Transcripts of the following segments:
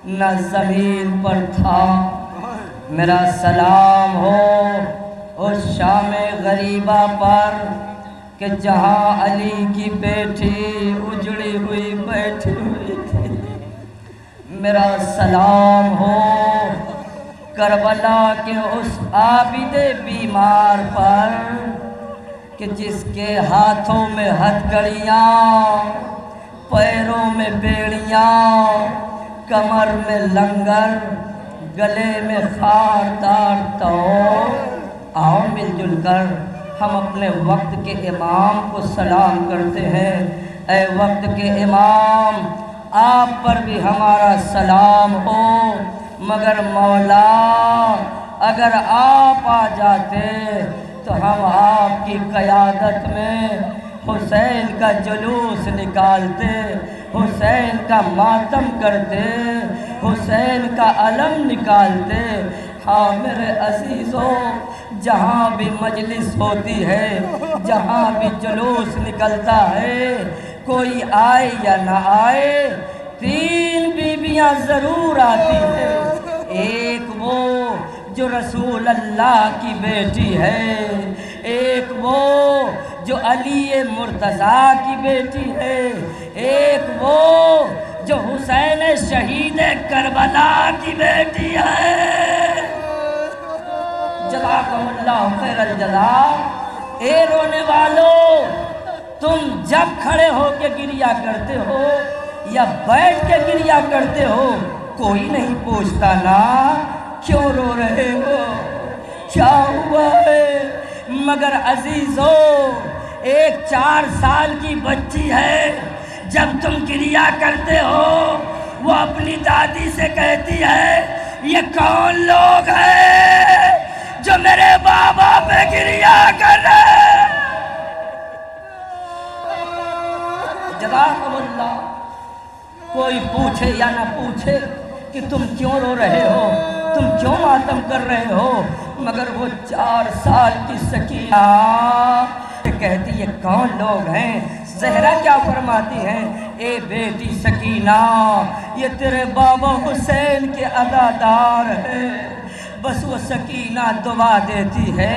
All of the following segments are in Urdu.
نہ زمین پر تھا۔ میرا سلام ہو اس شام غریبہ پر کہ جہاں علی کی بیٹی اجڑی ہوئی بیٹھی ہوئی تھی۔ میرا سلام ہو کربلا کے اس عابد بیمار پر کہ جس کے ہاتھوں میں ہتھکڑیاں، پیروں میں بیڑیاں، کمر میں لنگر، گلے میں خاردار توق۔ آؤ مل جل کر ہم اپنے وقت کے امام کو سلام کرتے ہیں۔ اے وقت کے امام، آپ پر بھی ہمارا سلام ہو، مگر مولا اگر آپ آ جاتے تو ہم آپ کی قیادت میں حسین کا جلوس نکالتے، حسین کا ماتم کرتے، حسین کا علم نکالتے۔ ہاں میرے عزیزوں، جہاں بھی مجلس ہوتی ہے، جہاں بھی جلوس نکلتا ہے، کوئی آئے یا نہ آئے، تین بیویاں ضرور آتی ہیں۔ ایک وہ جو رسول اللہ کی بیٹی ہے، ایک وہ جو علی مرتضیٰ کی بیٹی ہے، ایک وہ جو حسین شہید کربلا کی بیٹی ہے۔ جزاکم اللہ خیر الجزاء۔ اے رونے والوں، تم جب کھڑے ہو کے گریا کرتے ہو یا بیٹھ کے گریا کرتے ہو، کوئی نہیں پوچھتا نا کیوں رو رہے ہو، کیا ہوا ہے۔ مگر عزیزوں، ایک 4 سال کی بچی ہے، جب تم گریا کرتے ہو وہ اپنی دادی سے کہتی ہے یہ کون لوگ ہیں جو میرے بابا پہ گریا کر رہے ہیں۔ جزاکم اللہ۔ کوئی پوچھے یا نہ پوچھے کہ تم کیوں رو رہے ہو، تم کیوں ماتم کر رہے ہو، مگر وہ 4 سال کی سکینہ کہتی یہ کون لوگ ہیں۔ زہرا کیا فرماتی ہیں، اے بیٹی سکینہ، یہ تیرے بابا حسین کے عزادار ہیں۔ بس وہ سکینہ دعا دیتی ہے،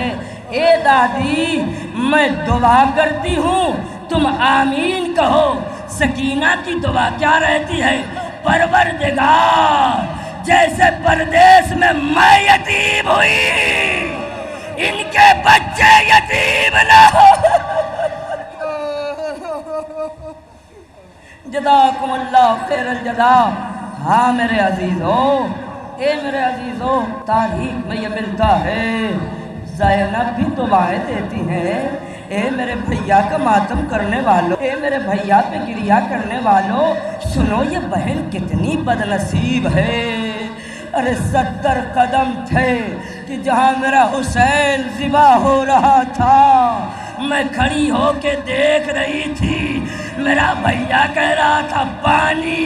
اے دادی میں دعا کرتی ہوں تم آمین کہو۔ سکینہ کی دعا کیا رہتی ہے، پروردگار جیسے پردیس میں میں یتیم ہوئی، ان کے بچے یتیم نہ ہو۔ جزاکم اللہ خیر الجزاء۔ ہاں میرے عزیزوں، اے میرے عزیزوں، تاریخ میں یہ ملتا ہے زینب بھی دعائیں دیتی ہیں، اے میرے بھیا کا ماتم کرنے والوں، اے میرے بھیا پہ گریا کرنے والوں، سنو یہ بہن کتنی بدنصیب ہے۔ ارے 70 قدم تھے کہ جہاں میرا حسین ذبح ہو رہا تھا، میں کھڑی ہو کے دیکھ رہی تھی، میرا بھیا کہہ رہا تھا پانی،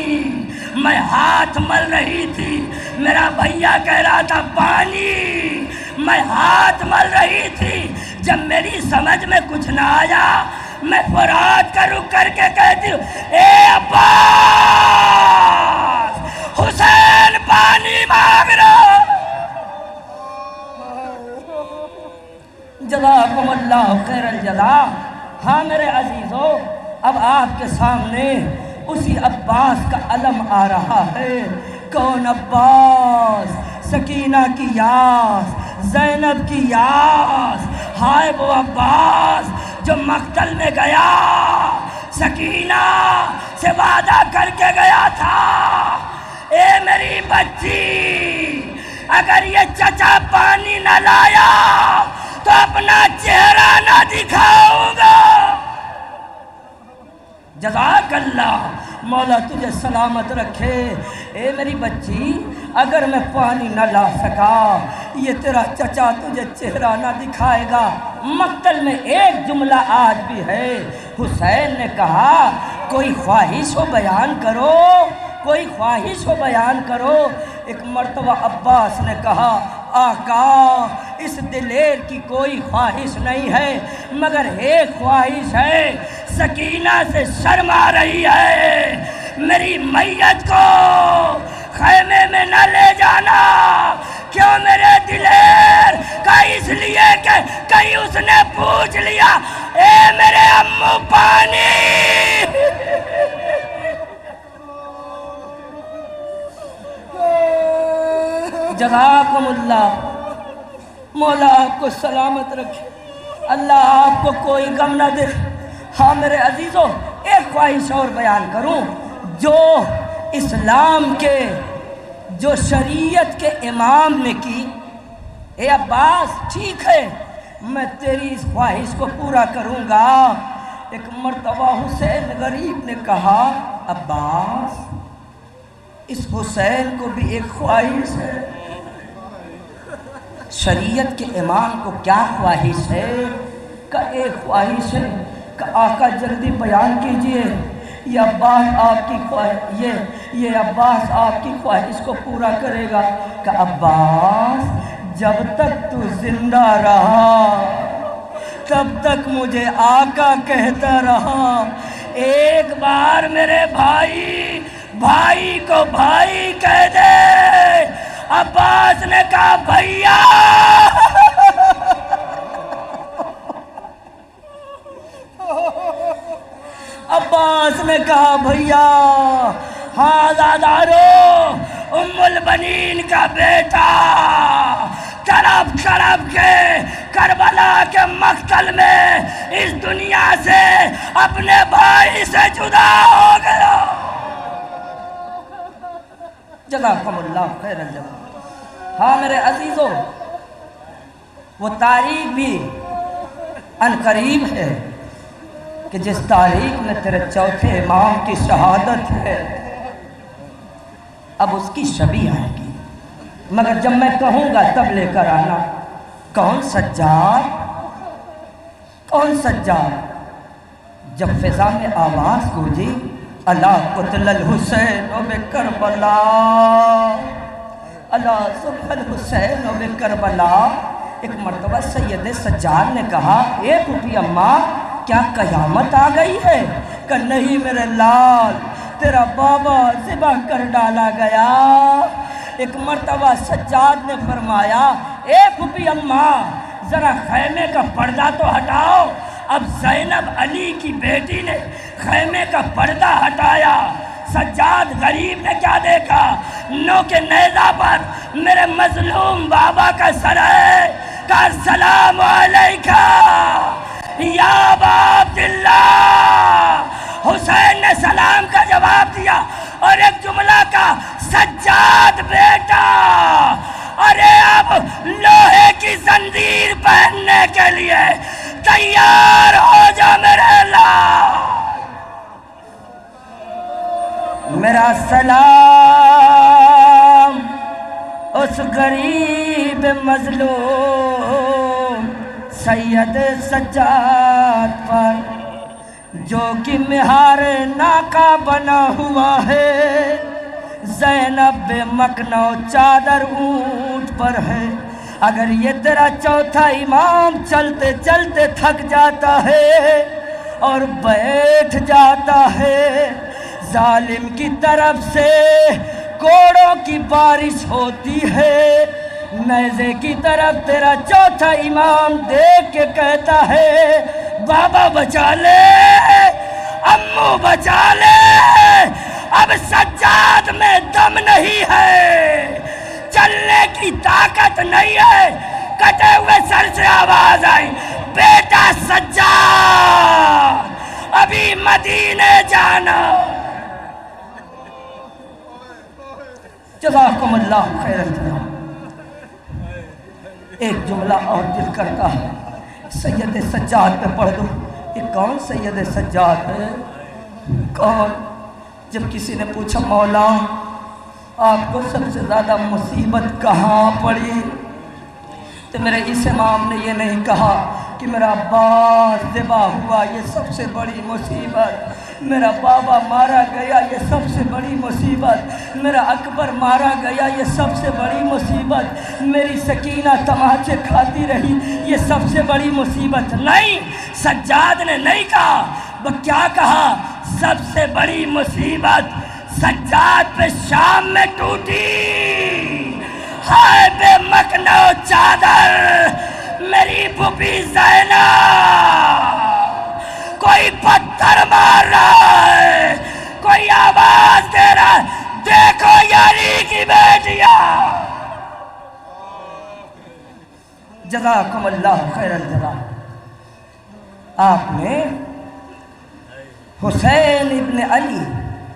میں ہاتھ مل رہی تھی، میرا بھیا کہہ رہا تھا پانی، میں ہاتھ مل رہی تھی۔ جب میری سمجھ میں کچھ نہ آیا، میں فرات کا رخ کر کے کہتی ہوں، اے عباس، حسین پانی مانگ رہا۔ جزاکم اللہ خیر الجزاء۔ ہاں میرے عزیزوں، اب آپ کے سامنے اسی عباس کا علم آ رہا ہے۔ کون عباس؟ سکینہ کی یاس، زینب کی یاس۔ ہائے وہ عباس جو مقتل میں گیا، سکینہ سے وعدہ کر کے گیا تھا، اے میری بچی اگر یہ چچا پانی نہ لایا تو اپنا چہرہ نہ دکھاؤں گا۔ جزاک اللہ، مولا تجھے سلامت رکھے۔ اے میری بچی اگر میں پانی نہ لا سکا، یہ تیرا چچا تجھے چہرہ نہ دکھائے گا۔ مقتل میں ایک جملہ آج بھی ہے، حسین نے کہا کوئی خواہش ہو بیان کرو، کوئی خواہش ہو بیان کرو۔ ایک مرتبہ عباس نے کہا آقا اس دلیر کی کوئی خواہش نہیں ہے، مگر ایک خواہش ہے، سکینہ سے شرم آ رہی ہے، میری میت کو خیمے گئی اس نے پوچھ لیا اے میرے امو پانی. جزاکم اللہ. مولا آپ کو سلامت رکھے, اللہ آپ کو کوئی غم نہ دے. ہاں میرے عزیزوں, ایک خواہش اور بیان کروں. جو اسلام کے, جو شریعت کے امام نے کی, اے عباس ٹھیک ہے میں تیری اس خواہش کو پورا کروں گا. ایک مرتبہ حسین غریب نے کہا عباس اس حسین کو بھی ایک خواہش ہے. شریعت کے امام کو کیا خواہش ہے؟ کہ ایک خواہش ہے کہ آقا جلدی بیان کیجئے, یہ عباس آپ کی خواہش, یہ عباس آپ کی خواہش کو پورا کرے گا. کہ عباس جب تک تو زندہ رہا تب تک مجھے آقا کہتا رہا. ایک بار میرے بھائی کو بھائی کہہ دے. عباس نے کہا بھیا. عباس نے کہا بھیا ہاں زادارو ام البنین کا بیٹا تڑپ کے کربلا کے مقتل میں اس دنیا سے اپنے بھائی سے جدا ہو گیا. جزاکم اللہ خیر الجزا. ہاں میرے عزیزوں, وہ تاریخ بھی عنقریب ہے کہ جس تاریخ میں تیرے چوتھے امام کی شہادت ہے, اب اس کی شبیہ آئے گی, مگر جب میں کہوں گا تب لے کر آنا. کون سجاد؟ کون سجاد؟ جب فضا میں آواز گونجی الا قتل الحسین بکربلا, الا صبح الحسین بکربلا. ایک مرتبہ سید سجاد نے کہا اے پھوپھی اماں کیا قیامت آ گئی ہے؟ کہ نہیں میرے لال, تیرا بابا ذبح کر ڈالا گیا. ایک مرتبہ سجاد نے فرمایا اے پھوپھی اماں ذرا خیمے کا پردہ تو ہٹاؤ. اب زینب علی کی بیٹی نے خیمے کا پردہ ہٹایا. سجاد غریب نے کیا دیکھا؟ نو کے نیزہ پر میرے مظلوم بابا کا سر ہے. کہا السلام علیکہ یا ابا عبداللہ. حسین نے سلام کا جواب دیا اور ایک جملہ کا سجاد بیٹا ارے اب لوہے کی زنجیر پہننے کے لیے تیار ہو جا میرے لال. میرا سلام اس غریب مظلوم سید سجاد پر جو کہ مہار ناکا بنا ہوا ہے. زینب مکنو چادر اونٹ پر ہے. اگر یہ تیرا چوتھا امام چلتے چلتے تھک جاتا ہے اور بیٹھ جاتا ہے, ظالم کی طرف سے کوڑوں کی بارش ہوتی ہے, نیزے کی طرف تیرا چوتھا امام دیکھ کے کہتا ہے بابا بچا لے, امو بچا لے, اب سجاد میں دم نہیں ہے, چلنے کی طاقت نہیں ہے. کٹے ہوئے سر سے آواز آئی بیٹا سجاد ابھی مدینے جانا. جزاکم اللہ خیر الجزا. ایک جملہ اور دل کرتا ہے سید سجاد پہ پڑھ دو. یہ کون سید سجاد ہے؟ کون؟ جب کسی نے پوچھا مولا آپ کو سب سے زیادہ مصیبت کہاں پڑی, تو میرے اس امام نے یہ نہیں کہا کہ میرا عباس ذبح ہوا یہ سب سے بڑی مصیبت, میرا بابا مارا گیا یہ سب سے بڑی مصیبت, میرا اکبر مارا گیا یہ سب سے بڑی مصیبت, میری سکینہ تماچے کھاتی رہی یہ سب سے بڑی مصیبت. نہیں, سجاد نے نہیں کہا. وہ کیا کہا؟ سب سے بڑی مصیبت سجاد پہ شام میں ٹوٹی. ہائے بے مکنو چادر میری پھوپھی زینب کوئی پتھر مار رہا ہے، کوئی آواز دے رہا ہے، دیکھو یاری کی بیٹیاں۔ جزاکم اللہ خیر الجزا۔ آپ نے حسین ابن علی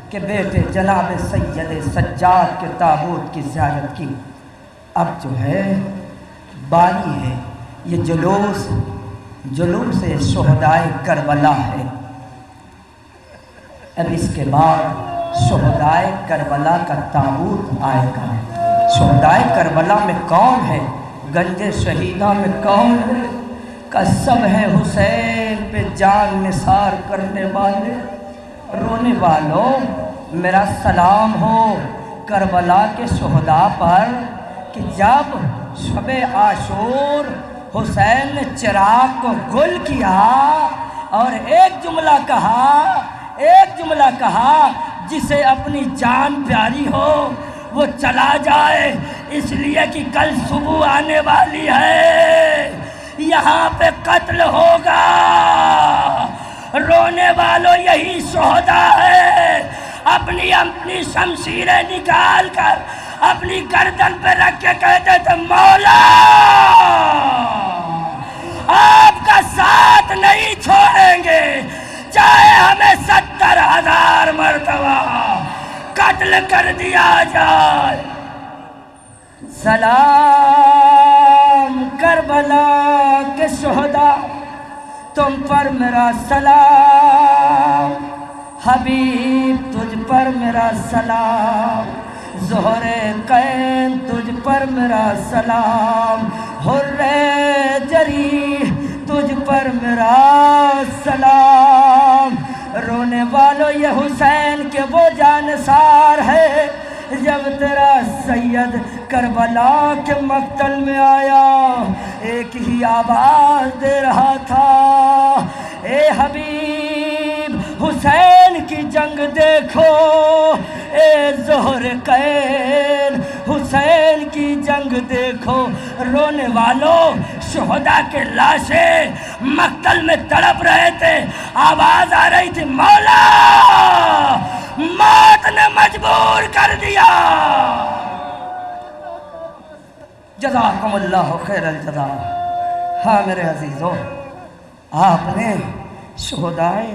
کے بیٹے جناب سید سجاد کے تابوت کی زیارت کی۔ اب جو ہے باری ہے، یہ جلوس شہدائے کربلا ہے۔ اب اس کے بعد شہدائے کربلا کا تابوت آئے گا۔ شہدائے کربلا میں کون ہے؟ گنج شہیدہ میں کون ہے؟ قسم ہے حسین پہ جان نثار کرنے والے، رونے والوں میرا سلام ہو کربلا کے شہداء پر کہ جب شب عاشور حسین نے چراغ کو گل کیا اور ایک جملہ کہا جسے اپنی جان پیاری ہو وہ چلا جائے، اس لیے کہ کل صبح آنے والی ہے، یہاں پہ قتل ہوگا۔ رونے والوں یہی شہداء ہے، اپنی شمشیریں نکال کر اپنی گردن پہ رکھ کے کہتے تھے مولا آپ کا ساتھ نہیں چھوڑیں گے، چاہے ہمیں 70,000 مرتبہ قتل کر دیا جائے۔ سلام کربلا کے شہداء تم پر میرا سلام، حبیب تجھ پر میرا سلام، ظہر قین تجھ پر میرا سلام، حر جری تجھ پر میرا سلام۔ رونے والوں یہ حسین کے وہ جانثار ہے، جب تیرا سید کربلا کے مقتل میں آیا ایک ہی آواز دے رہا تھا، اے حبیب حسین کی جنگ دیکھو، اے ظہر قین حسین کی جنگ دیکھو۔ رونے والوں شہداء کے لاشیں مقتل میں تڑپ رہے تھے، آواز آ رہی تھی مولا موت نے مجبور کر دیا۔ جزاکم اللہ خیر الجزا۔ ہاں میرے عزیزوں، آپ نے شہدائے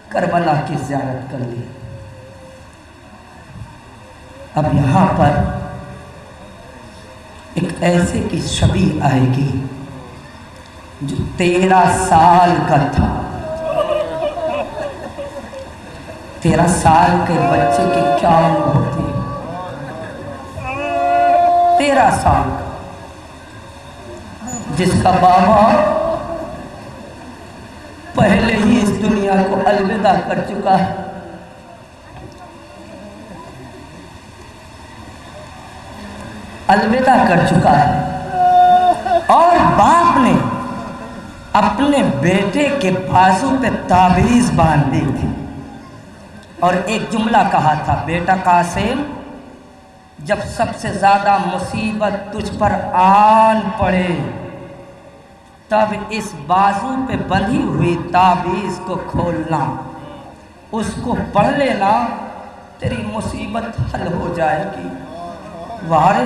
کربلا کی زیارت کر لی۔ اب یہاں پر ایک ایسے کی شبیہ آئے گی جو 13 سال کا تھا۔ 13 سال کے بچے کی کیا عمر ہوتی ہے؟ 13 سال کا، جس کا بابا پہلے ہی اس دنیا کو الوداع کر چکا ہے۔ الوداع کر چکا ہے، اور باپ نے اپنے بیٹے کے بازو پہ تعویذ باندھ دی تھی اور ایک جملہ کہا تھا، بیٹا قاسم جب سب سے زیادہ مصیبت تجھ پر آن پڑے تب اس بازو پہ بندھی ہوئی تعویذ کو کھولنا، اس کو پڑھ لینا، تیری مصیبت حل ہو جائے گی۔ وار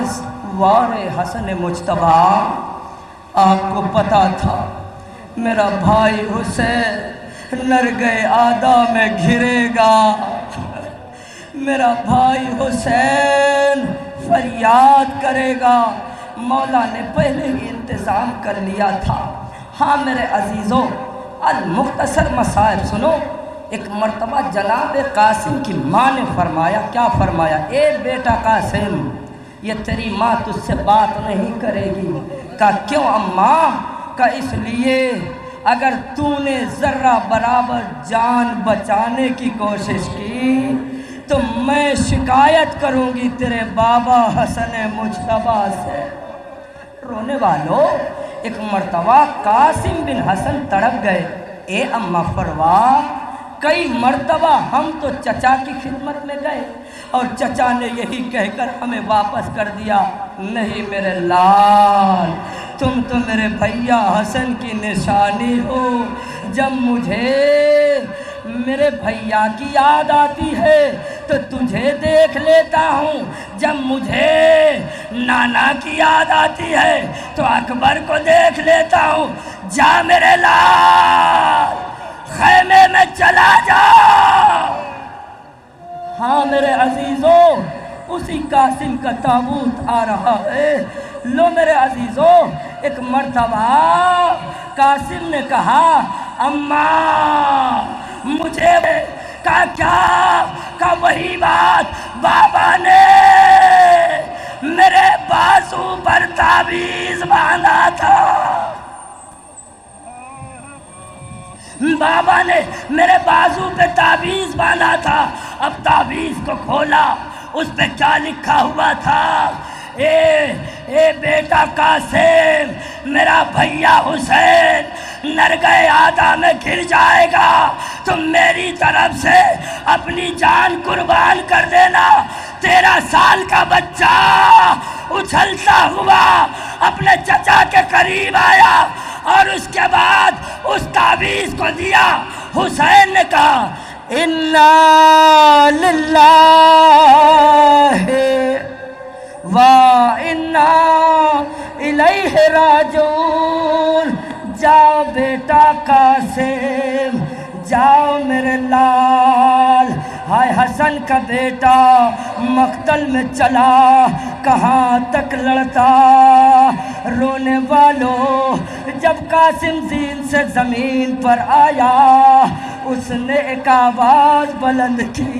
حسن مجتبیٰ، آپ کو پتا تھا میرا بھائی حسین نرگے آدھا میں گھرے گا، میرا بھائی حسین فریاد کرے گا، مولا نے پہلے ہی انتظام کر لیا تھا۔ ہاں میرے عزیزوں، المختصر مصائب سنو۔ ایک مرتبہ جناب قاسم کی ماں نے فرمایا، کیا فرمایا؟ اے بیٹا قاسم، یہ تیری ماں تجھ سے بات نہیں کرے گی۔ کہا کیوں اماں؟ کہا اس لیے اگر تو نے ذرہ برابر جان بچانے کی کوشش کی تو میں شکایت کروں گی تیرے بابا حسن مجتبیٰ سے۔ رونے والوں، ایک مرتبہ قاسم بن حسن تڑپ گئے، اے اماں فروا، کئی مرتبہ ہم تو چچا کی خدمت میں گئے اور چچا نے یہی کہہ کر ہمیں واپس کر دیا، نہیں میرے لال تم تو میرے بھیا حسن کی نشانی ہو۔ جب مجھے میرے بھیا کی یاد آتی ہے تو تجھے دیکھ لیتا ہوں، جب مجھے نانا کی یاد آتی ہے تو اکبر کو دیکھ لیتا ہوں۔ جا میرے لال خیمے میں چلا جا۔ ہاں میرے عزیزوں، اسی قاسم کا تابوت آ رہا ہے۔ لو میرے عزیزوں، ایک مرتبہ قاسم نے کہا اماں مجھے کیا وہی بات بابا نے میرے بازو پر تعویذ باندھا تھا، بابا نے میرے بازو پہ تعویذ باندھا تھا۔ اب تعویذ کو کھولا، اس پہ کیا لکھا ہوا تھا؟ اے بیٹا قاسم، میرا بھیا حسین نرگہ آدھا میں گر جائے گا، تم میری طرف سے اپنی جان قربان کر دینا۔ 13 سال کا بچہ اچھلتا ہوا اپنے چچا کے قریب آیا اور اس کے بعد اس تعویذ کو دیا۔ حسین نے کہا اِنَّا لِلَّهِ وَإِنَّا إِلَيْهِ راجعون۔ جاؤ بیٹا قاسم، جاؤ میرے لال۔ ہائے حسن کا بیٹا مقتل میں چلا، کہاں تک لڑتا۔ رونے والوں، جب قاسم زین سے زمین پر آیا اس نے ایک آواز بلند کی،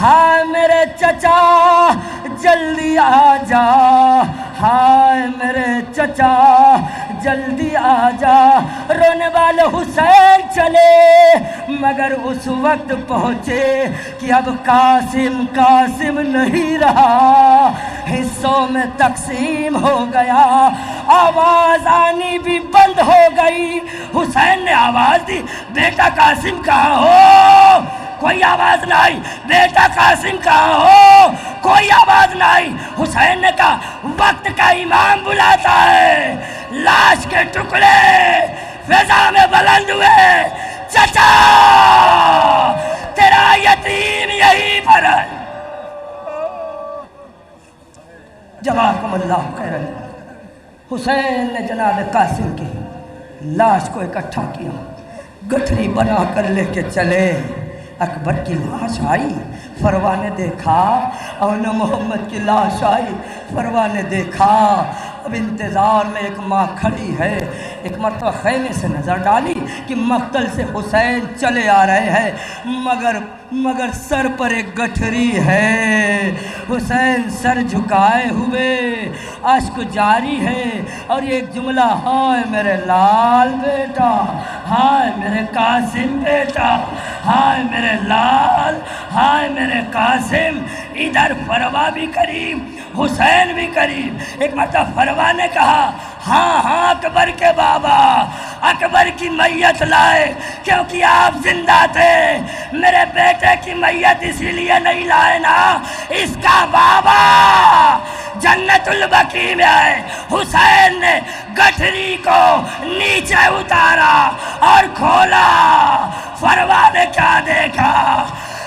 ہائے میرے چچا جلدی آ جا، ہائے میرے چچا جلدی آ جا۔ رونے والے حسین چلے مگر اس وقت پہنچے کہ اب قاسم نہیں رہا، حصوں میں تقسیم ہو گیا، آواز آنی بھی بند ہو گئی۔ حسین نے آواز دی، بیٹا قاسم کہاں ہو؟ کوئی آواز نہ آئی۔ بیٹا قاسم کہاں ہو؟ کوئی آواز نہ آئی۔ حسین نے کہا وقت کا امام بلاتا ہے۔ لاش کے ٹکڑے فضا میں بلند ہوئے، چچا تیرا یتیم یہی پر ہے۔ جزاکم اللہ خیرا۔ حسین نے جناب قاسم کی لاش کو اکٹھا کیا، گٹھری بنا کر لے کے چلے۔ اکبر کی لاش آئی، فروا نے دیکھا، اون محمد کی لاش آئی، فروا نے دیکھا۔ اب انتظار میں ایک ماں کھڑی ہے، ایک مرتبہ خیمے سے نظر ڈالی کہ مقتل سے حسین چلے آ رہے ہیں، مگر سر پر ایک گٹھری ہے۔ حسین سر جھکائے ہوئے، اشک جاری ہے، اور ایک جملہ، ہائے میرے لال بیٹا، ہائے میرے قاسم بیٹا، ہائے میرے لال، ہائے میرے قاسم۔ ادھر فروا بھی قریب، حسین بھی قریب۔ ایک مرتبہ فروا نے کہا ہاں اکبر کے بابا، اکبر کی میت لائے، کیونکہ آپ زندہ تھے۔ میرے بیٹے کی میت اسی لیے نہیں لائے نا، اس کا بابا جنت البقیع میں ہے۔ حسین نے گٹھری کو نیچے اتارا اور کھولا، فروا نے کیا دیکھا؟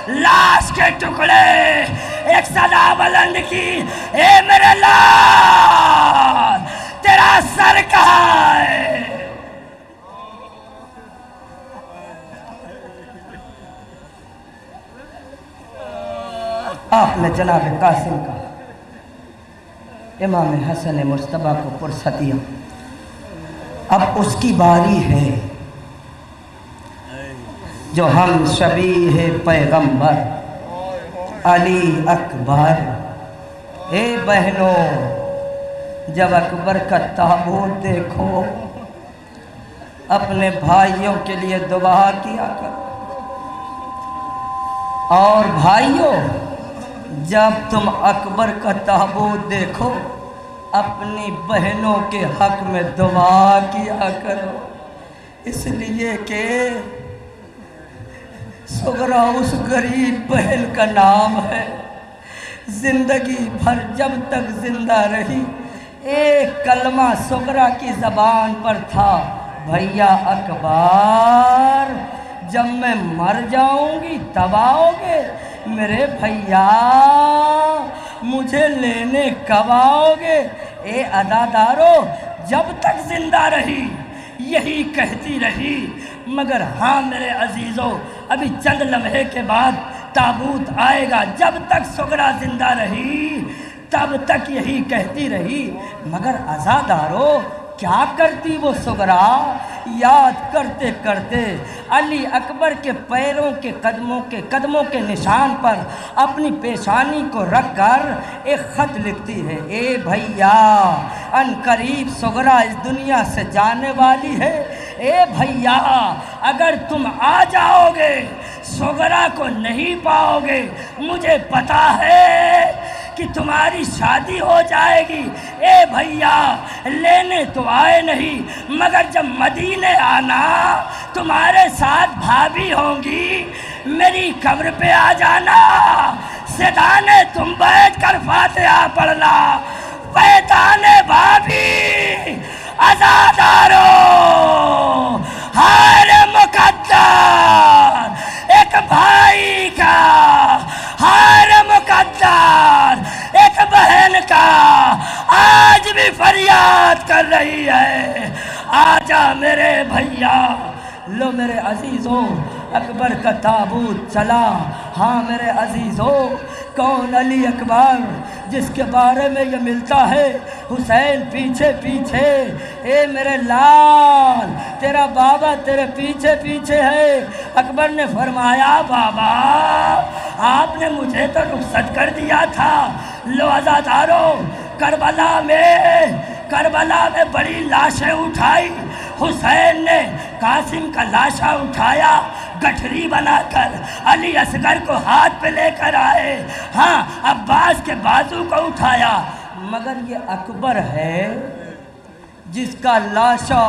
لاش کے ٹکڑے۔ ایک صدا بلند کی، اے میرے لال تیرا سر کہاں ہے؟ آپ نے جناب قاسم کا امام حسن مجتبیٰ کو پرسہ دیا، اب اس کی باری ہے جو ہم شبیہ پیغمبر علی اکبر۔ اے بہنوں، جب اکبر کا تابوت دیکھو اپنے بھائیوں کے لیے دعا کیا کر، اور بھائیوں جب تم اکبر کا تابوت دیکھو اپنی بہنوں کے حق میں دعا کیا کرو، اس لیے کہ سغرا اس غریب بہن کا نام ہے۔ زندگی بھر جب تک زندہ رہی ایک کلمہ سغرا کی زبان پر تھا، بھیا اکبر جب میں مر جاؤں گی تب آؤ گے؟ میرے بھیا مجھے لینے کب آؤ گے؟ اے عزادارو جب تک زندہ رہی یہی کہتی رہی، مگر ہاں میرے عزیزو ابھی چند لمحے کے بعد تابوت آئے گا۔ جب تک سغرا زندہ رہی تب تک یہی کہتی رہی، مگر عزادارو کیا کرتی وہ سغرا؟ یاد کرتے کرتے علی اکبر کے پیروں کے قدموں کے نشان پر اپنی پیشانی کو رکھ کر ایک خط لکھتی ہے، اے بھیا ان قریب سغرا اس دنیا سے جانے والی ہے۔ اے بھیا اگر تم آ جاؤ گے سغرا کو نہیں پاؤ گے، مجھے پتا ہے کہ تمہاری شادی ہو جائے گی۔ اے بھیا لینے تو آئے نہیں، مگر جب مدینے آنا تمہارے ساتھ بھابھی ہوں گی، میری قبر پہ آ جانا، سدانے تم بیٹھ کر فاتحہ پڑھنا، پیتانے بھابھی عزادارو ہر مقدر ایک بھائی کا، ہر مقدر ایک بہن کا آج بھی فریاد کر رہی ہے، آجا میرے بھیا۔ لو میرے عزیزوں اکبر کا تابوت چلا۔ ہاں میرے عزیزوں کون علی اکبر جس کے بارے میں یہ ملتا ہے، حسین پیچھے پیچھے، اے میرے لال تیرا بابا تیرے پیچھے پیچھے ہے۔ اکبر نے فرمایا بابا آپ نے مجھے تو رخصت کر دیا تھا۔ لو عزادارو کربلا میں بڑی لاشیں اٹھائی، حسین نے قاسم کا لاشا اٹھایا، گٹھری بنا کر علی اصغر کو ہاتھ پہ لے کر آئے، ہاں عباس کے بازو کو اٹھایا، مگر یہ اکبر ہے جس کا لاشا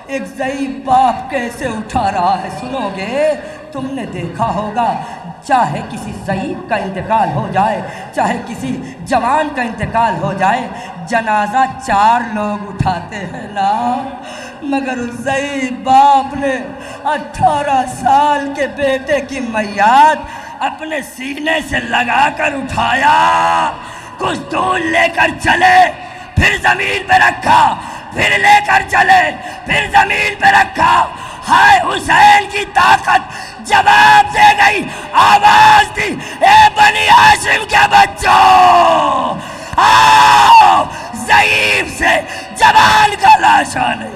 ایک ضعیف باپ کیسے اٹھا رہا ہے۔ سنو گے تم نے دیکھا ہوگا چاہے کسی ضعیف کا انتقال ہو جائے، چاہے کسی جوان کا انتقال ہو جائے، جنازہ 4 لوگ اٹھاتے ہیں نا، مگر اس ضعیف باپ نے 18 سال کے بیٹے کی میت اپنے سینے سے لگا کر اٹھایا، کچھ دور لے کر چلے، پھر زمین پہ رکھا، پھر لے کر چلے، پھر زمین پہ رکھا۔ ہائے حسین کی طاقت جواب دے گئی، آواز دی، اے بنی ہاشم کے بچوں آؤ، ضعیف سے جوان کا لاشا نہیں۔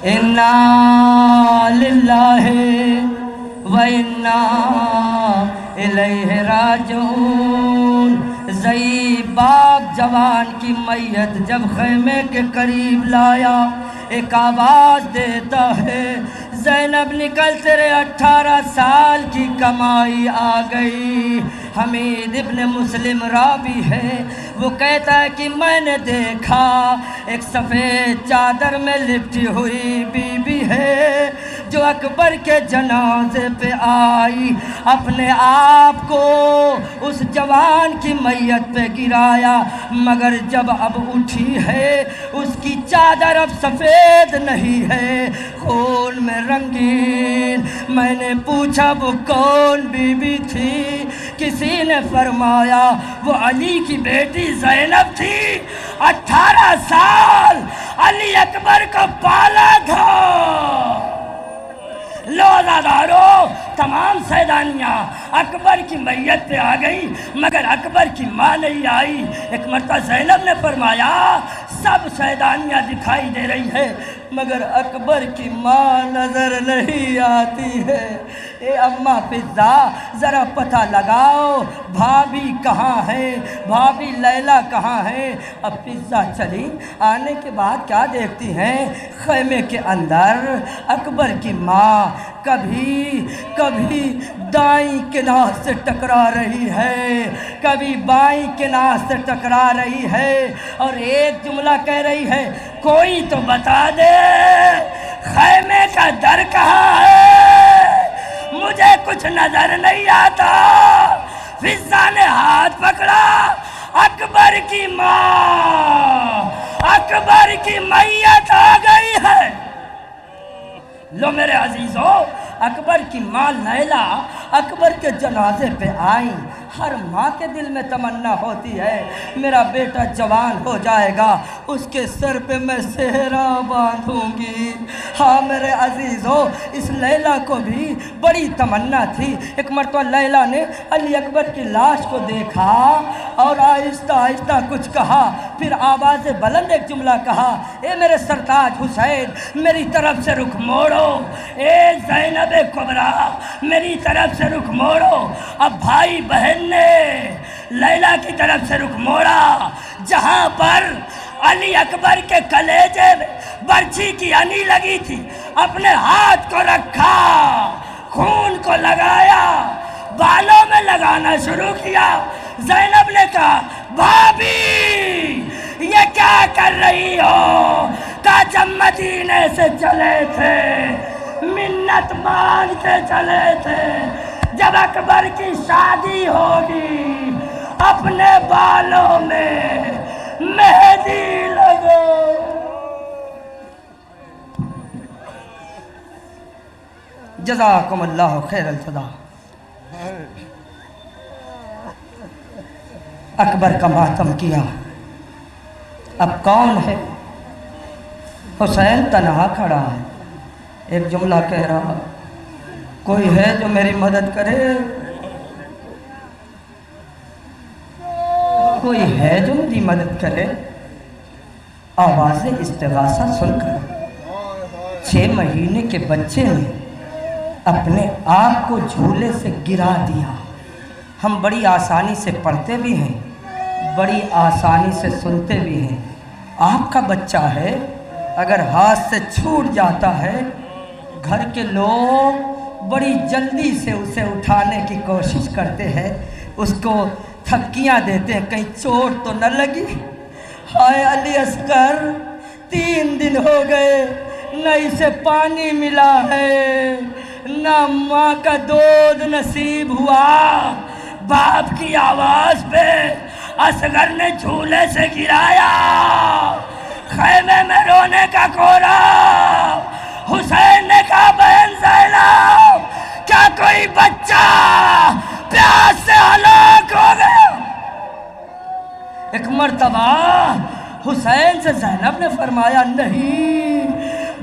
اِنَّا لِلَّهِ وَإِنَّا إِلَيْهِ راجعون۔ ضعیف باپ جوان کی میت جب خیمے کے قریب لایا، ایک آواز دیتا ہے، زینب نکل تیرے 18 سال کی کمائی آ گئی۔ حمید ابن مسلم راوی ہے، وہ کہتا ہے کہ میں نے دیکھا ایک سفید چادر میں لپٹی ہوئی بی بی ہے جو اکبر کے جنازے پہ آئی، اپنے آپ کو اس جوان کی میت پہ گرایا، مگر جب اب اٹھی ہے اس کی چادر اب سفید نہیں ہے، خون میں رنگین۔ میں نے پوچھا وہ کون بی بی تھی؟ کسی نے فرمایا وہ علی کی بیٹی زینب تھی، 18 سال علی اکبر کو پالا تھا۔ لوزادارو تمام سیدانیاں اکبر کی میت پہ آ گئی، مگر اکبر کی ماں نہیں آئی۔ ایک مرتبہ زینب نے فرمایا سب سیدانیاں دکھائی دے رہی ہے مگر اکبر کی ماں نظر نہیں آتی ہے۔ اے اماں فضہ ذرا پتہ لگاؤ بھابھی کہاں ہے، بھابھی لیلا کہاں ہے؟ اب فضہ چلی، آنے کے بعد کیا دیکھتی ہیں؟ خیمے کے اندر اکبر کی ماں کبھی دائیں کنار سے ٹکرا رہی ہے، کبھی بائیں کنار سے ٹکرا رہی ہے، اور ایک جملہ کہہ رہی ہے کوئی تو بتا دے خیمے کا در کہاں ہے، مجھے کچھ نظر نہیں آتا۔ فضہ نے ہاتھ پکڑا، اکبر کی ماں، اکبر کی میت آ گئی ہے۔ لو میرے عزیزو، اکبر کی ماں لیلا اکبر کے جنازے پہ آئیں۔ ہر ماں کے دل میں تمنا ہوتی ہے میرا بیٹا جوان ہو جائے گا، اس کے سر پہ میں سہرا باندھوں گی۔ ہاں میرے عزیزو، اس لیلا کو بھی بڑی تمنا تھی۔ ایک مرتبہ لیلا نے علی اکبر کی لاش کو دیکھا اور آہستہ آہستہ کچھ کہا، پھر آواز بلند ایک جملہ کہا، اے میرے سرتاج حسین میری طرف سے رخ موڑو، اے زینب کبریٰ میری طرف سے رخ موڑو۔ اب بھائی بہن نے لیلا کی طرف سے رخ موڑا، جہاں پر علی اکبر کے کلیجے میں برچھی کی انی لگی تھی، اپنے ہاتھ کو رکھا، خون کو لگایا، بالوں میں لگانا شروع کیا۔ زینب نے کہا بھابھی یہ کیا کر رہی ہو؟ کہا جب مدینے سے چلے تھے منت مانگ کے چلے تھے، جب اکبر کی شادی ہوگی اپنے بالوں میں مہندی لگو۔ جزاکم اللہ خیر الجزا۔ اکبر کا ماتم کیا، اب کون ہے؟ حسین تنہا کھڑا ہے، ایک جملہ کہہ رہا، کوئی ہے جو میری مدد کرے؟ کوئی ہے جو میری مدد کرے؟ آواز استغاثہ سن کر 6 مہینے کے بچے نے اپنے آپ کو جھولے سے گرا دیا۔ ہم بڑی آسانی سے پڑھتے بھی ہیں، بڑی آسانی سے سنتے بھی ہیں۔ آپ کا بچہ ہے، اگر ہاتھ سے چھوٹ جاتا ہے گھر کے لوگ بڑی جلدی سے اسے اٹھانے کی کوشش کرتے ہیں، اس کو تھپکیاں دیتے ہیں کہیں چوٹ تو نہ لگی۔ ہائے علی اصغر 3 دن ہو گئے، نہ اسے پانی ملا ہے، نہ ماں کا دودھ نصیب ہوا۔ باپ کی آواز پہ اصغر نے جھولے سے گرایا، خیمے میں رونے کا کورا۔ حسین نے کہا بہن زینب کیا کوئی بچہ پیاس سے ہلاک ہو گیا؟ ایک مرتبہ حسین سے زینب نے فرمایا نہیں،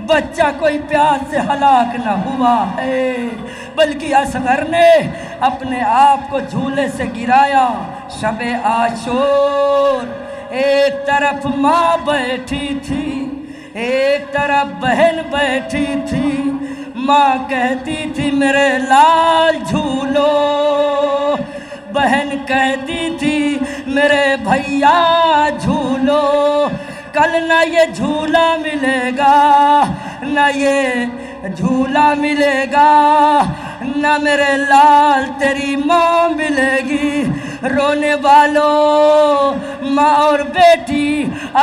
بچہ کوئی پیاس سے ہلاک نہ ہوا ہے، بلکہ اصغر نے اپنے آپ کو جھولے سے گرایا۔ شب عاشور، ایک طرف ماں بیٹھی تھی، ایک طرف بہن بیٹھی تھی۔ ماں کہتی تھی میرے لال جھولو، بہن کہتی تھی میرے بھیا جھولو، کل نہ یہ جھولا ملے گا، نہ یہ جھولا ملے گا، نہ میرے لال تیری ماں ملے گی۔ رونے والوں ماں اور بیٹی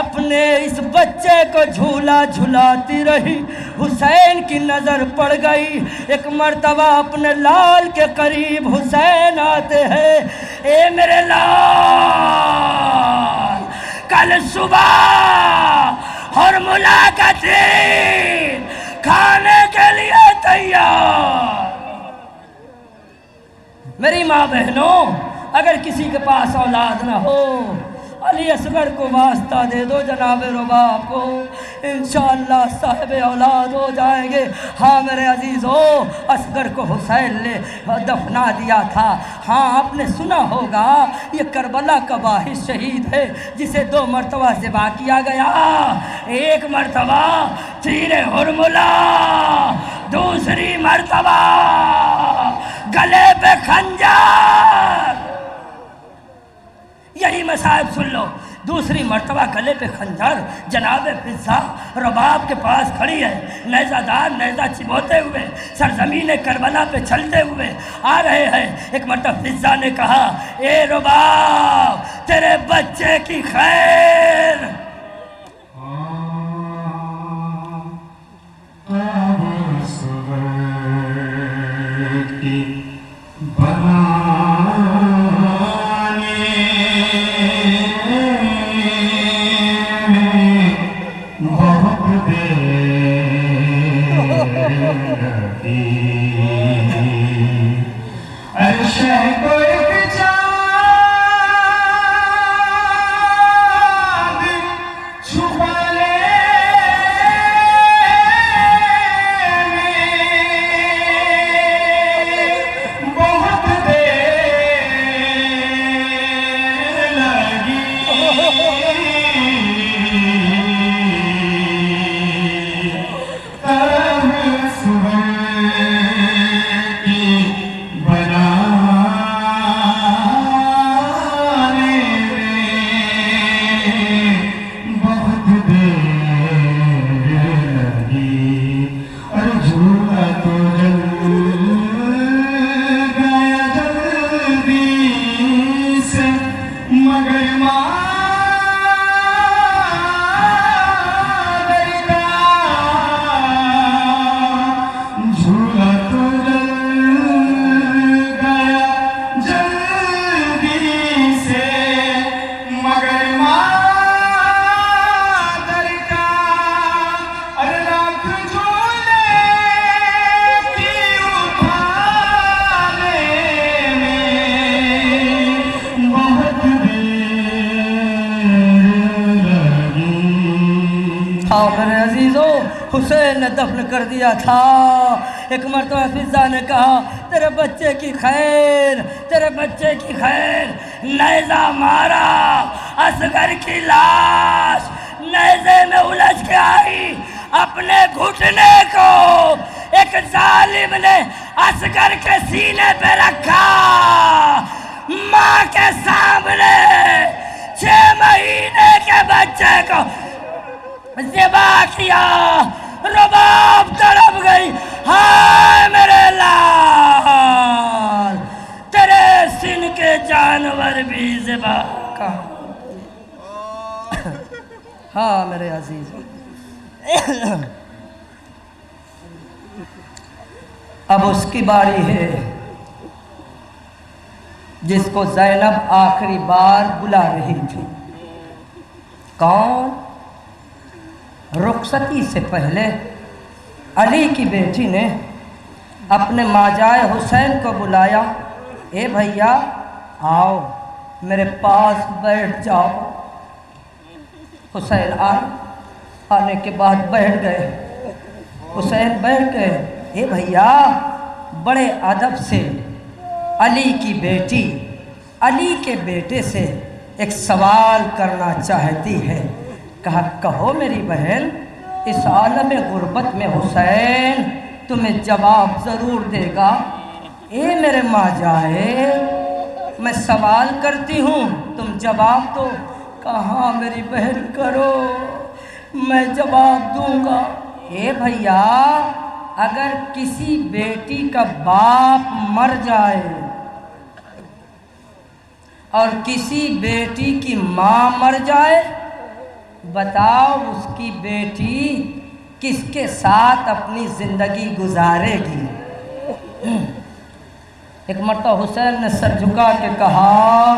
اپنے اس بچے کو جھولا جھلاتی رہی۔ حسین کی نظر پڑ گئی، ایک مرتبہ اپنے لال کے قریب حسین آتے ہیں، اے میرے لال کل صبح ہرملا کا دن کھانے کے لیے تیار۔ میری ماں بہنوں، اگر کسی کے پاس اولاد نہ ہو، علی اصغر کو واسطہ دے دو جناب رباب کو، انشاءاللہ صاحب اولاد ہو جائیں گے۔ ہاں میرے عزیزو، اصغر کو حسین نے دفنا دیا تھا۔ ہاں آپ نے سنا ہوگا یہ کربلا کا واحد شہید ہے جسے 2 مرتبہ ذبح کیا گیا۔ ایک مرتبہ تیر ہرملا، دوسری مرتبہ گلے پہ خنجر۔ یہی مصائب سن لو، دوسری مرتبہ گلے پہ خنجر۔ جناب فضہ رباب کے پاس کھڑی ہے، نیزہ دار نیزہ چبوتے ہوئے سرزمین کربلا پہ چلتے ہوئے آ رہے ہیں۔ ایک مرتبہ فضہ نے کہا، اے رباب تیرے بچے کی خیر۔ میرے عزیزو، حسین نے دفن کر دیا تھا۔ ایک مرتبہ فضہ نے کہا، تیرے بچے کی خیر، تیرے بچے کی خیر۔ نیزہ مارا، اصغر کی لاش نیزے میں الجھ کے آئی، اپنے گھٹنے کو ایک ظالم نے اصغر کے سینے پہ رکھا، ماں کے سامنے 6 مہینے کے بچے کو ذبح کیا۔ رباب تڑپ گئی، ہائے میرے لال تیرے سن کے جانور بھی ذبح کہاں۔ ہاں میرے عزیز، اب اس کی باری ہے جس کو زینب آخری بار بلا رہی تھی۔ کون؟ رخصتی سے پہلے علی کی بیٹی نے اپنے ماجائے حسین کو بلایا، اے بھیا آؤ میرے پاس بیٹھ جاؤ۔ حسین آنے کے بعد بیٹھ گئے۔ حسین بیٹھ گئے، اے بھیا بڑے ادب سے علی کی بیٹی علی کے بیٹے سے ایک سوال کرنا چاہتی ہے۔ کہا، کہو میری بہن، اس عالم غربت میں حسین تمہیں جواب ضرور دے گا۔ اے میرے ماجائے، میں سوال کرتی ہوں تم جواب دو۔ کہاں میری بہن کرو، میں جواب دوں گا۔ اے بھیا اگر کسی بیٹی کا باپ مر جائے اور کسی بیٹی کی ماں مر جائے، بتاؤ اس کی بیٹی کس کے ساتھ اپنی زندگی گزارے گی؟ ایک مرتبہ حسین نے سر جھکا کے کہا،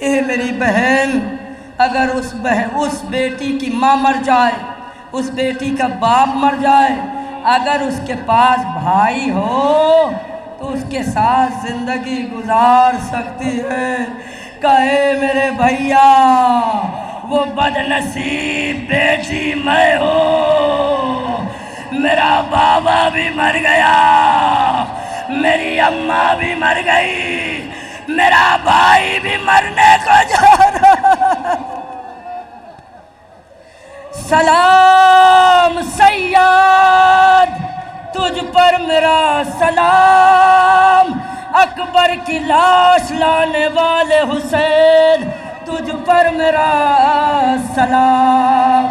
اے میری بہن، اگر اس بیٹی کی ماں مر جائے، اس بیٹی کا باپ مر جائے، اگر اس کے پاس بھائی ہو تو اس کے ساتھ زندگی گزار سکتی ہے۔ کہے میرے بھیا، وہ بد نصیب بیٹی میں ہوں، میرا بابا بھی مر گیا، میری اماں بھی مر گئی، میرا بھائی بھی مرنے کو جا رہا۔ سلام سید، تجھ پر میرا سلام، اکبر کی لاش لانے والے حسین، تجھ پر میرا سلام،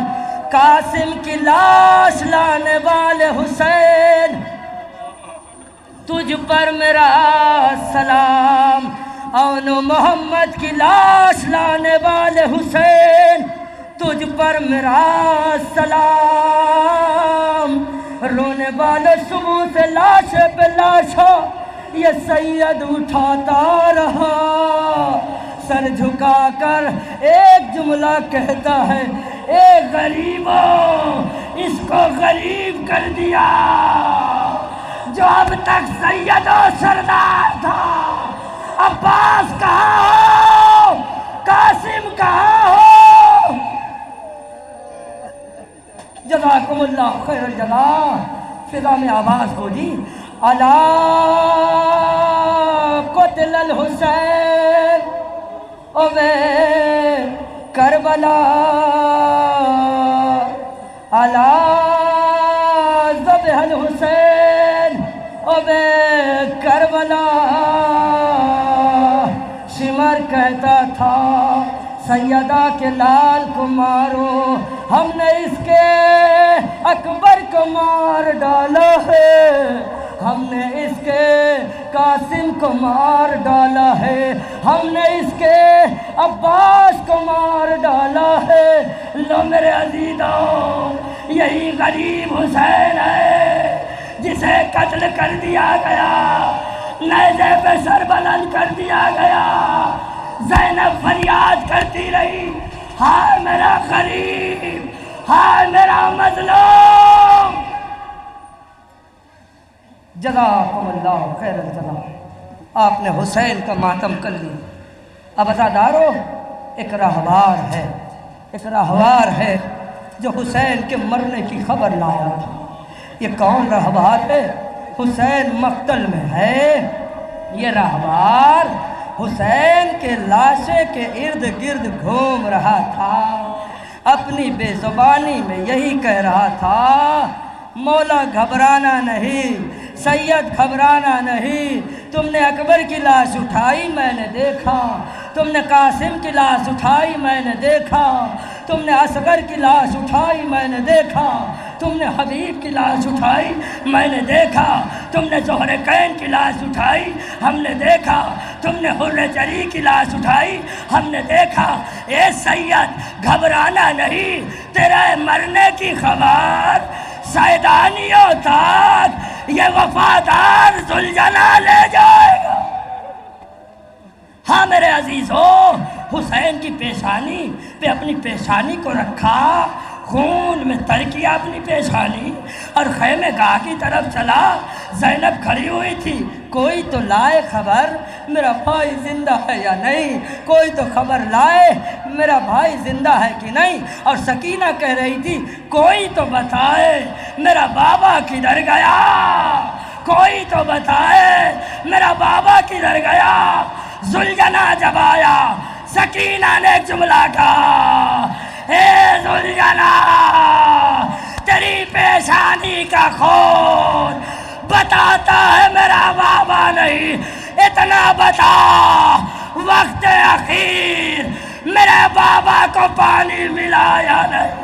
قاسم کی لاش لانے والے حسین، تجھ پر میرا سلام، اون محمد کی لاش لانے والے حسین، تجھ پر میرا سلام۔ رونے والے صبح سے لاش پہ لاشا یہ سید اٹھاتا رہا، سر جھکا کر ایک جملہ کہتا ہے، اے غریبوں، اس کو غریب کر دیا، جو اب تک سید و سردار تھا۔ عباس کہاں ہو؟ قاسم کہاں ہو؟ جزاکم اللہ خیر الجزا۔ فضا میں آواز ہوگی، الا قتل الحسین اوے کربلا، الا ذبح الحسین اوے کربلا۔ شمر کہتا تھا، سیدہ کے لال کو مارو، ہم نے اس کے اکبر کو مار ڈالا ہے، ہم نے اس کے قاسم کو مار ڈالا ہے، ہم نے اس کے عباس کو مار ڈالا ہے۔ لو میرے عزیزوں، یہی غریب حسین ہے جسے قتل کر دیا گیا، نیزے پہ سر بلند کر دیا گیا۔ زینب فریاد کرتی رہی، ہائے میرا غریب، ہائے میرا مظلوم۔ جزاکم اللہ خیر الجزا۔ آپ نے حسین کا ماتم کر لیا۔ اب عزادارو، ایک راہوار ہے، ایک راہوار ہے جو حسین کے مرنے کی خبر لایا تھا۔ یہ کون راہوار ہے؟ حسین مقتل میں ہے، یہ راہوار حسین کے لاشے کے ارد گرد گھوم رہا تھا، اپنی بے زبانی میں یہی کہہ رہا تھا، مولا گھبرانا نہیں، سید گھبرانا نہیں، تم نے اکبر کی لاش اٹھائی میں نے دیکھا، تم نے قاسم کی لاش اٹھائی میں نے دیکھا، تم نے اصغر کی لاش اٹھائی میں نے دیکھا، تم نے حبیب کی لاش اٹھائی میں نے دیکھا، تم نے زہر کین کی لاش اٹھائی ہم نے دیکھا، تم نے حر جری کی لاش اٹھائی ہم نے دیکھا۔ اے سید گھبرانا نہیں، تیرے مرنے کی خبر سیدانیوں تک یہ وفادار ذوالجلال لے جائے گا۔ ہاں میرے عزیزوں، حسین کی پیشانی پہ اپنی پیشانی کو رکھا، خون میں تر کیا اپنی پیشانی، اور خیمے گاہ کی طرف چلا۔ زینب کھڑی ہوئی تھی، کوئی تو لائے خبر میرا بھائی زندہ ہے یا نہیں، کوئی تو خبر لائے میرا بھائی زندہ ہے کہ نہیں۔ اور سکینہ کہہ رہی تھی، کوئی تو بتائے میرا بابا کدھر گیا، کوئی تو بتائے میرا بابا کدھر گیا۔ ذوالجنا جب آیا، سکینہ نے ایک جملہ کہا، اے ذوالجنا، تیری پیشانی کا خون بتاتا ہے میرا بابا نہیں، اتنا بتا وقت اخیر میرے بابا کو پانی ملا یا نہیں۔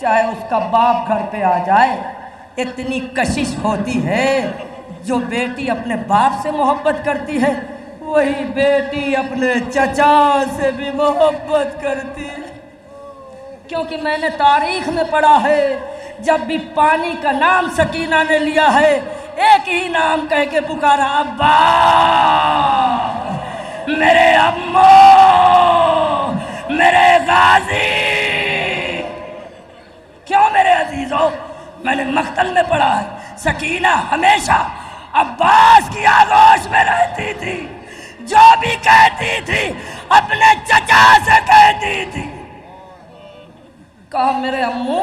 چاہے اس کا باپ گھر پہ آ جائے، اتنی کشش ہوتی ہے۔ جو بیٹی اپنے باپ سے محبت کرتی ہے وہی بیٹی اپنے چچا سے بھی محبت کرتی ہے، کیونکہ میں نے تاریخ میں پڑھا ہے جب بھی پانی کا نام سکینہ نے لیا ہے ایک ہی نام کہہ کے پکارا، ابا، میرے امو، میرے غازی۔ کیوں میرے عزیزو؟ میں نے مقتل میں پڑھا ہے سکینہ ہمیشہ عباس کی آغوش میں رہتی تھی، جو بھی کہتی تھی اپنے چچا سے کہتی تھی۔ کہا میرے امو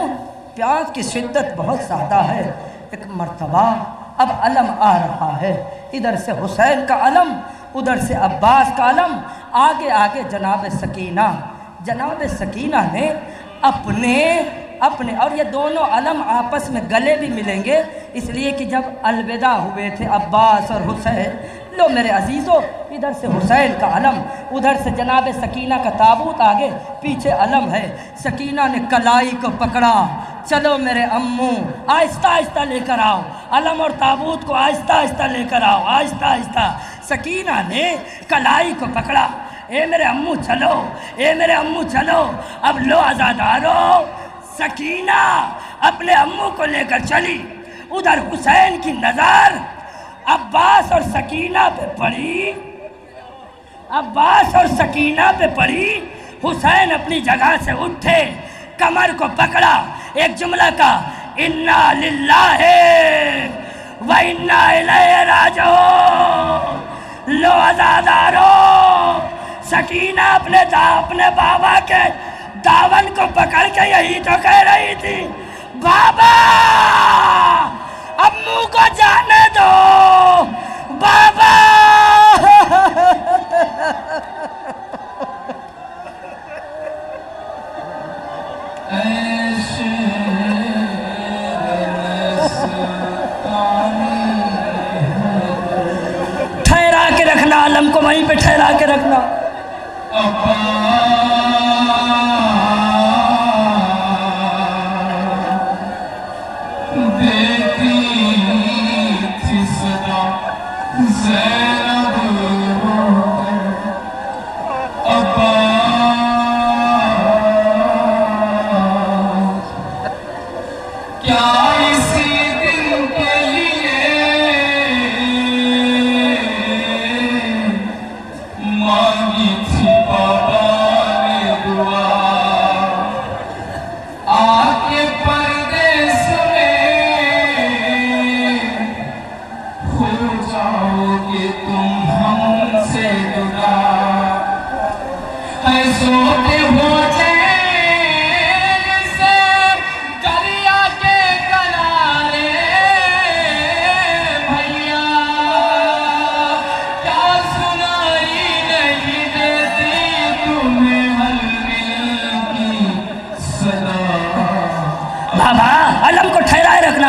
پیاس کی شدت بہت زیادہ ہے، ایک مرتبہ اب علم آ رہا ہے، ادھر سے حسین کا علم، ادھر سے عباس کا علم، آگے آگے جناب سکینہ نے اپنے اور یہ دونوں علم آپس میں گلے بھی ملیں گے، اس لیے کہ جب الوداع ہوئے تھے عباس اور حسین، لو میرے عزیزو، ادھر سے حسین کا علم، ادھر سے جناب سکینہ کا تابوت، آگے پیچھے علم ہے۔ سکینہ نے کلائی کو پکڑا، چلو میرے امو آہستہ آہستہ لے کر آؤ، علم اور تابوت کو آہستہ آہستہ لے کر آؤ، آہستہ آہستہ۔ سکینہ نے کلائی کو پکڑا، اے میرے امو چلو، اے میرے امو چلو، اب لو عزادارو۔ سکینہ اپنے امو کو لے کر چلی، ادھر حسین کی نظر عباس اور سکینہ پہ پڑی، عباس اور سکینہ پہ پڑی۔ حسین اپنی جگہ سے اٹھے، کمر کو پکڑا، ایک جملہ کا، انا للہ و انا الیہ راجعون۔ لو عزادارو، سکینہ اپنے بابا کے داون کو پکڑ کے یہی تو کہہ رہی تھی، بابا امو کو جانے دو، بابا۔ ٹھہرا کے رکھنا علم کو، وہیں پہ ٹھہرا کے رکھنا۔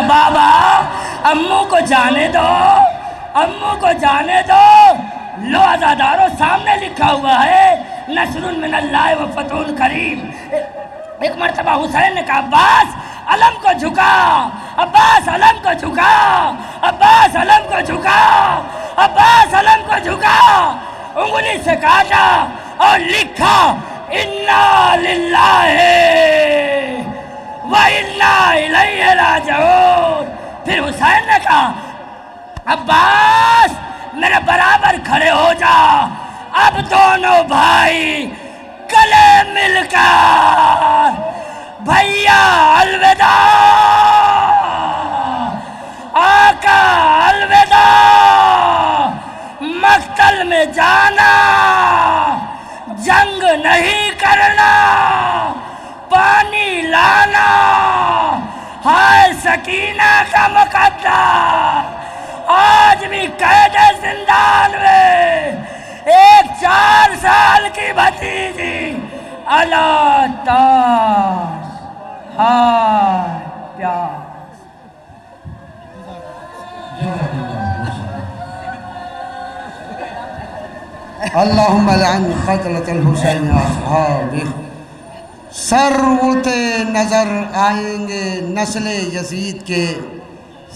بابا امو کو جانے دو، امو کو جانے دو۔ لو عزادارو، سامنے لکھا ہوا ہے نصر من اللہ و فتح قریب۔ ایک مرتبہ حسین نے کہا عباس علم کو جھکا، عباس علم کو جھکا، عباس علم کو جھکا، عباس علم کو جھکا، انگلی سے کاٹا اور لکھا انا للہ وَإِنَّا إِلَيْهِ رَاجِعُونَ۔ پھر حسین نے کہا عباس میرے برابر کھڑے ہو جا، اب دونوں بھائی گلے مل کر بھیا الوداع، آقا الوداع، مقتل میں جانا، جنگ نہیں کرنا، پانی لانا، ہائے سکینہ کا مقدر۔ آج بھی قید زندان میں ایک 4 سال کی بھتیجی اللہ تاج، ہائے پیاس۔ اللهم لعن قتلة الحسين أصحابه سر اڑتے نظر آئیں گے نسل یزید کے،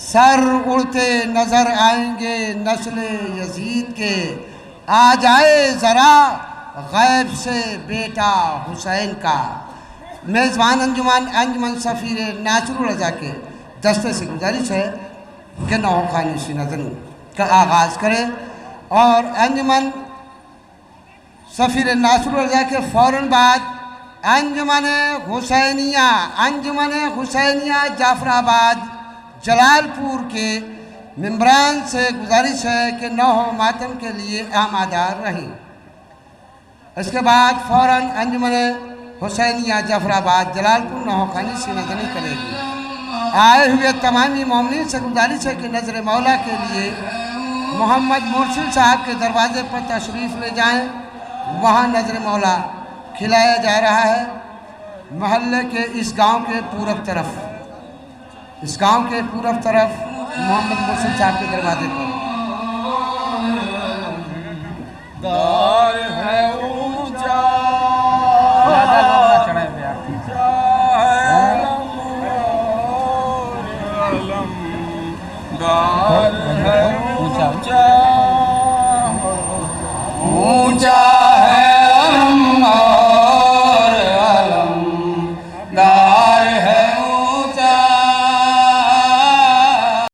سر اڑتے نظر آئیں گے نسل یزید کے، آ جائے ذرا غیب سے بیٹا حسین کا۔ میزبان انجمن سفیر ناصر الرضا کے دستے سے گزارش ہے کہ نوحہ خوانی سی نظم کا آغاز کرے، اور انجمن سفیر ناصر الرضا کے فوراً بعد انجمن حسینیہ جعفر آباد جلال پور کے ممبران سے گزارش ہے کہ نوحہ ماتم کے لیے آمادہ رہیں۔ اس کے بعد فوراً انجمن حسینیہ جعفر آباد جلال پور نوحہ خوانی سی نظم کرے گی۔ آئے ہوئے تمامی مومنین سے گزارش ہے کہ نظر مولا کے لیے محمد مرسل صاحب کے دروازے پر تشریف لے جائیں، وہاں نظر مولا کھلایا جا رہا ہے۔ محلے کے اس گاؤں کے پورب طرف محمد مرسل صاحب کے دروازے پر